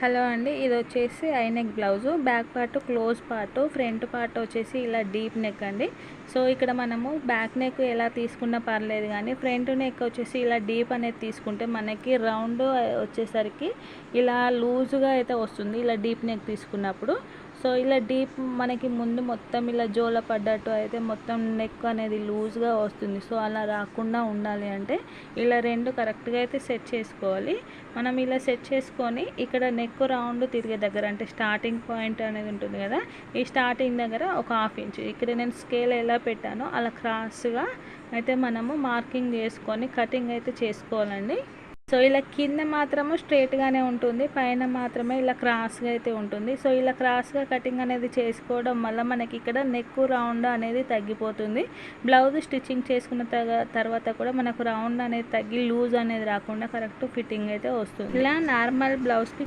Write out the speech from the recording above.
Hello అండి, ఇది వచ్చేసి I neck blouse. Back part close part, front part వచ్చేసి ఇలా డీప్ నెక్ అండి. సో ఇక్కడ మనము బ్యాక్ నెక్ ఎలా తీసుకున్నా పర్లేదు, కానీ ఫ్రంట్ నెక్ వచ్చేసి ఇలా డీప్ అనేది తీసుకుంటే మనకి రౌండ్ వచ్చేసరికి ఇలా లూజుగా అయితే వస్తుంది, ఇలా డీప్ నెక్ తీసుకున్నప్పుడు. సో ఇలా డీప్ మనకి ముందు మొత్తం ఇలా జోల పడ్డట్టు అయితే మొత్తం నెక్ అనేది లూజ్గా వస్తుంది. సో అలా రాకుండా ఉండాలి అంటే ఇలా రెండు కరెక్ట్గా అయితే సెట్ చేసుకోవాలి. మనం ఇలా సెట్ చేసుకొని ఇక్కడ నెక్ రౌండ్ తిరిగే దగ్గర, అంటే స్టార్టింగ్ పాయింట్ అనేది ఉంటుంది కదా, ఈ స్టార్టింగ్ దగ్గర ఒక హాఫ్ ఇంచ్ ఇక్కడ నేను స్కేల్ ఎలా పెట్టానో అలా క్రాస్గా అయితే మనము మార్కింగ్ చేసుకొని కటింగ్ అయితే చేసుకోవాలండి. సో ఇలా కింద మాత్రము స్ట్రేట్గానే ఉంటుంది, పైన మాత్రమే ఇలా క్రాస్గా అయితే ఉంటుంది. సో ఇలా క్రాస్గా కటింగ్ అనేది చేసుకోవడం వల్ల మనకి ఇక్కడ నెక్ రౌండ్ అనేది తగ్గిపోతుంది. బ్లౌజ్ స్టిచ్చింగ్ చేసుకున్న తర్వాత కూడా మనకు రౌండ్ అనేది తగ్గి లూజ్ అనేది రాకుండా కరెక్ట్ ఫిట్టింగ్ అయితే వస్తుంది. ఇలా నార్మల్ బ్లౌజ్కి